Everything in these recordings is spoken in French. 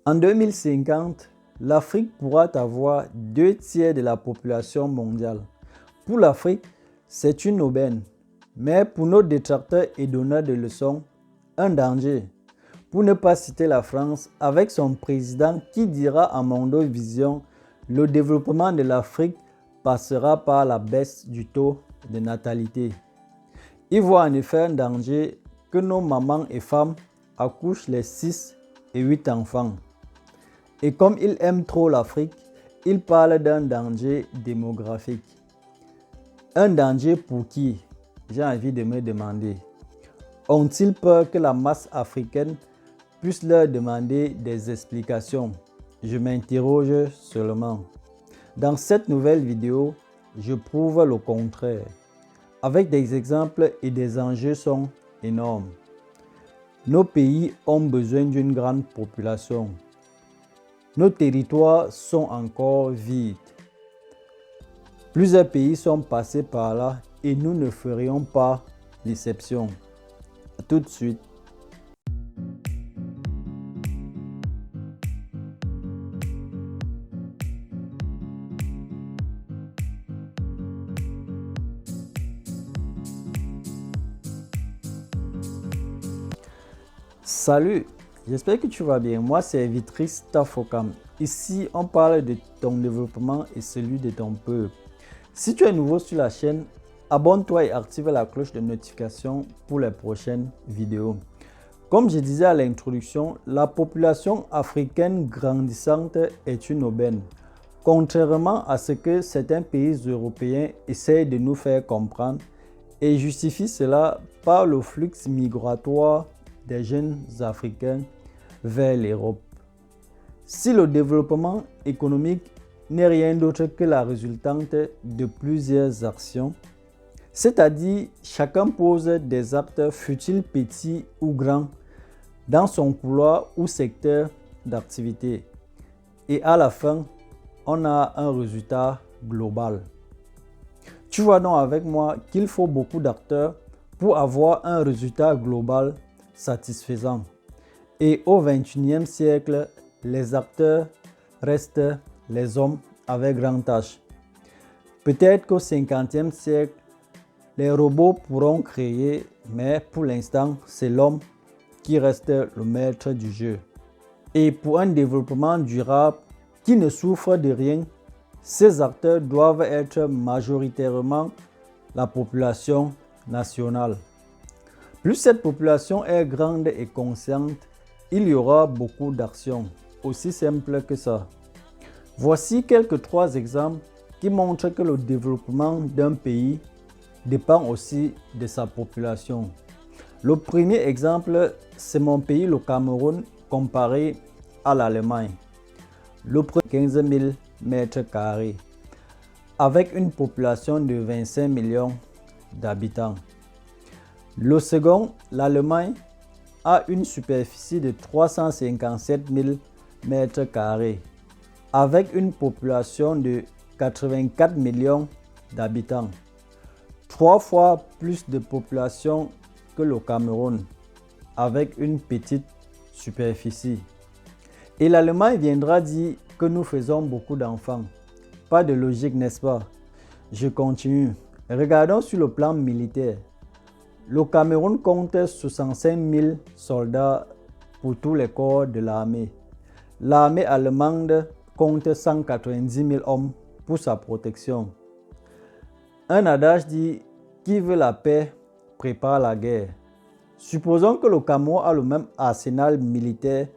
En 2050, l'Afrique pourra avoir 2 tiers de la population mondiale. Pour l'Afrique, c'est une aubaine, mais pour nos détracteurs et donneurs de leçons, un danger. Pour ne pas citer la France, avec son président qui dira à Mondo Vision, le développement de l'Afrique passera par la baisse du taux de natalité. Il voit en effet un danger que nos mamans et femmes accouchent les 6 et 8 enfants. Et comme il aime trop l'Afrique, il parle d'un danger démographique. Un danger pour qui? J'ai envie de me demander. Ont-ils peur que la masse africaine puisse leur demander des explications? Je m'interroge seulement. Dans cette nouvelle vidéo, je prouve le contraire. Avec des exemples et des enjeux sont énormes. Nos pays ont besoin d'une grande population. Nos territoires sont encore vides. Plusieurs pays sont passés par là et nous ne ferions pas l'exception. À tout de suite. Salut, j'espère que tu vas bien. Moi, c'est Vitris Tafokam. Ici, on parle de ton développement et celui de ton peuple. Si tu es nouveau sur la chaîne, abonne-toi et active la cloche de notification pour les prochaines vidéos. Comme je disais à l'introduction, la population africaine grandissante est une aubaine. Contrairement à ce que certains pays européens essayent de nous faire comprendre et justifient cela par le flux migratoire des jeunes Africains vers l'Europe. Si le développement économique n'est rien d'autre que la résultante de plusieurs actions, c'est-à-dire chacun pose des actes futiles petits ou grands dans son couloir ou secteur d'activité. Et à la fin, on a un résultat global. Tu vois donc avec moi qu'il faut beaucoup d'acteurs pour avoir un résultat global satisfaisant. Et au XXIe siècle, les acteurs restent les hommes avec grand H. Peut-être qu'au 50e siècle, les robots pourront créer, mais pour l'instant, c'est l'homme qui reste le maître du jeu. Et pour un développement durable qui ne souffre de rien, ces acteurs doivent être majoritairement la population nationale. Plus cette population est grande et consciente, il y aura beaucoup d'actions, aussi simple que ça. Voici quelques 3 exemples qui montrent que le développement d'un pays dépend aussi de sa population. Le premier exemple, c'est mon pays, le Cameroun, comparé à l'Allemagne. Le premier, 15 000 mètres carrés, avec une population de 25 millions d'habitants. Le second, l'Allemagne, a une superficie de 357 000 mètres carrés, avec une population de 84 millions d'habitants. 3 fois plus de population que le Cameroun, avec une petite superficie. Et l'Allemagne viendra dire que nous faisons beaucoup d'enfants. Pas de logique, n'est-ce pas? Je continue. Regardons sur le plan militaire. Le Cameroun compte 65 000 soldats pour tous les corps de l'armée. L'armée allemande compte 190 000 hommes pour sa protection. Un adage dit « Qui veut la paix prépare la guerre ». Supposons que le Cameroun a le même arsenal militaire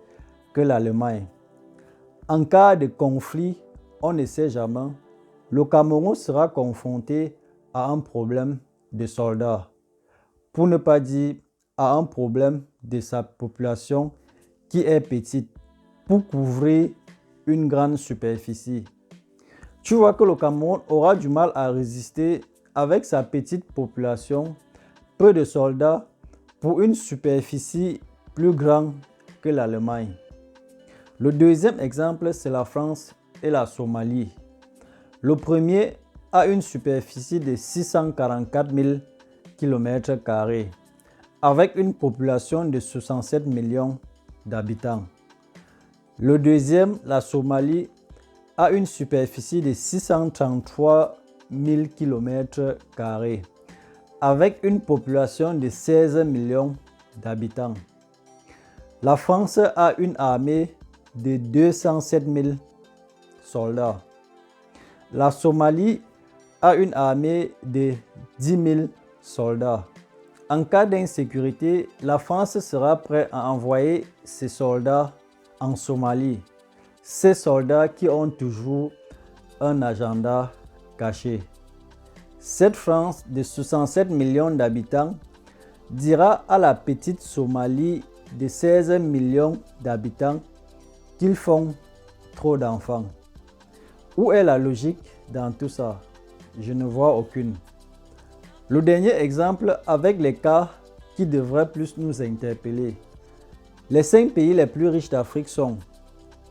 que l'Allemagne. En cas de conflit, on ne sait jamais, le Cameroun sera confronté à un problème de soldats, pour ne pas dire à un problème de sa population qui est petite, pour couvrir une grande superficie. Tu vois que le Cameroun aura du mal à résister avec sa petite population, peu de soldats, pour une superficie plus grande que l'Allemagne. Le deuxième exemple, c'est la France et la Somalie. Le premier a une superficie de 644 000 km², avec une population de 67 millions d'habitants. Le deuxième, la Somalie, a une superficie de 633 000 km² avec une population de 16 millions d'habitants. La France a une armée de 207 000 soldats. La Somalie a une armée de 10 000 soldats. En cas d'insécurité, la France sera prête à envoyer ses soldats en Somalie. Ces soldats qui ont toujours un agenda caché. Cette France de 67 millions d'habitants dira à la petite Somalie de 16 millions d'habitants qu'ils font trop d'enfants. Où est la logique dans tout ça? Je ne vois aucune. Le dernier exemple avec les cas qui devraient plus nous interpeller. Les 5 pays les plus riches d'Afrique sont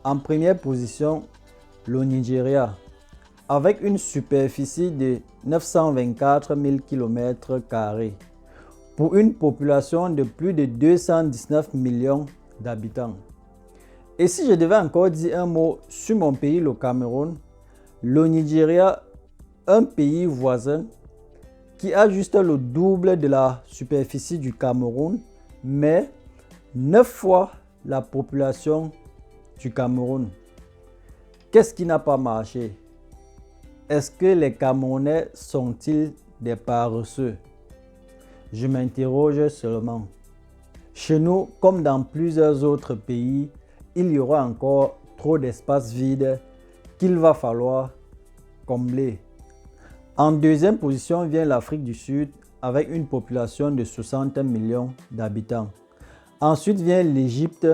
en première position le Nigeria avec une superficie de 924 000 km² pour une population de plus de 219 millions d'habitants. Et si je devais encore dire un mot sur mon pays, le Cameroun, le Nigeria, un pays voisin qui a juste le double de la superficie du Cameroun, mais 9 fois la population du Cameroun. Qu'est-ce qui n'a pas marché? Est-ce que les Camerounais sont-ils des paresseux? Je m'interroge seulement. Chez nous, comme dans plusieurs autres pays, il y aura encore trop d'espaces vides qu'il va falloir combler. En deuxième position vient l'Afrique du Sud avec une population de 60 millions d'habitants. Ensuite vient l'Égypte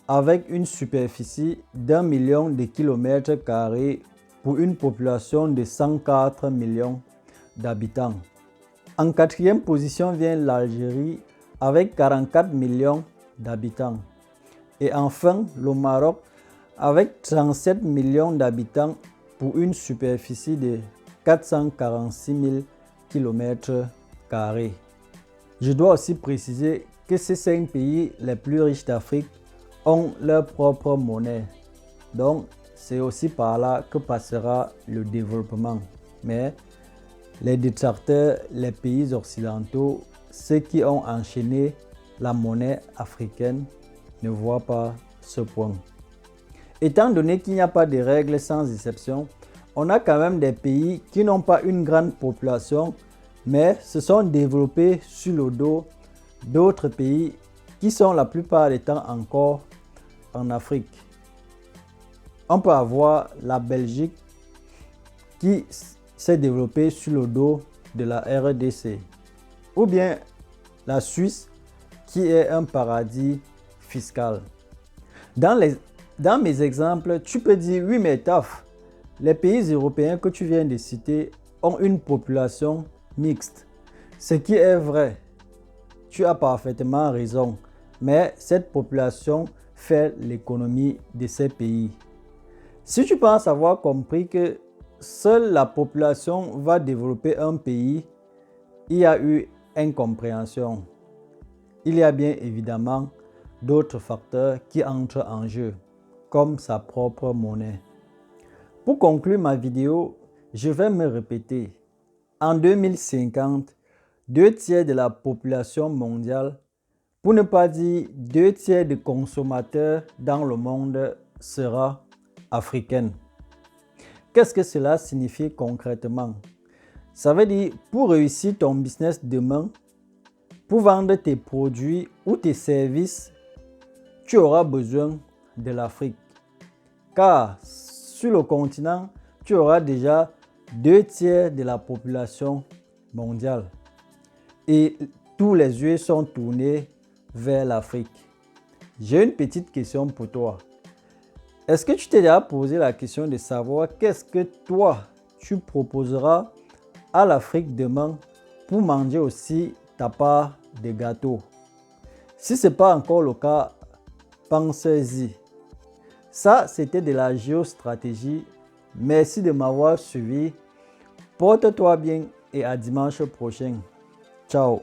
avec une superficie d'1 million de km² pour une population de 104 millions d'habitants. En quatrième position vient l'Algérie avec 44 millions d'habitants. Et enfin, le Maroc avec 37 millions d'habitants pour une superficie de 446 000 km². Je dois aussi préciser que ces 5 pays les plus riches d'Afrique ont leur propre monnaie. Donc, c'est aussi par là que passera le développement. Mais les détracteurs, les pays occidentaux, ceux qui ont enchaîné la monnaie africaine, ne voient pas ce point. Étant donné qu'il n'y a pas de règles sans exception, on a quand même des pays qui n'ont pas une grande population, mais se sont développés sur le dos d'autres pays qui sont la plupart du temps encore en Afrique. On peut avoir la Belgique qui s'est développée sur le dos de la RDC, ou bien la Suisse qui est un paradis fiscal. Dans mes exemples, tu peux dire oui mais taf, les pays européens que tu viens de citer ont une population mixte. Ce qui est vrai, tu as parfaitement raison, mais cette population fait l'économie de ces pays. Si tu penses avoir compris que seule la population va développer un pays, il y a eu incompréhension. Il y a bien évidemment d'autres facteurs qui entrent en jeu, comme sa propre monnaie. Pour conclure ma vidéo, je vais me répéter. En 2050, 2 tiers de la population mondiale, pour ne pas dire 2 tiers des consommateurs dans le monde sera africaine. Qu'est-ce que cela signifie concrètement? Ça veut dire pour réussir ton business demain, pour vendre tes produits ou tes services, tu auras besoin de l'Afrique. Car sur le continent, tu auras déjà 2 tiers de la population mondiale. Et tous les yeux sont tournés vers l'Afrique. J'ai une petite question pour toi. Est-ce que tu t'es déjà posé la question de savoir qu'est-ce que toi, tu proposeras à l'Afrique demain pour manger aussi ta part de gâteau? Si ce n'est pas encore le cas, pensez-y. Ça, c'était de la géostratégie. Merci de m'avoir suivi. Porte-toi bien et à dimanche prochain. Ciao.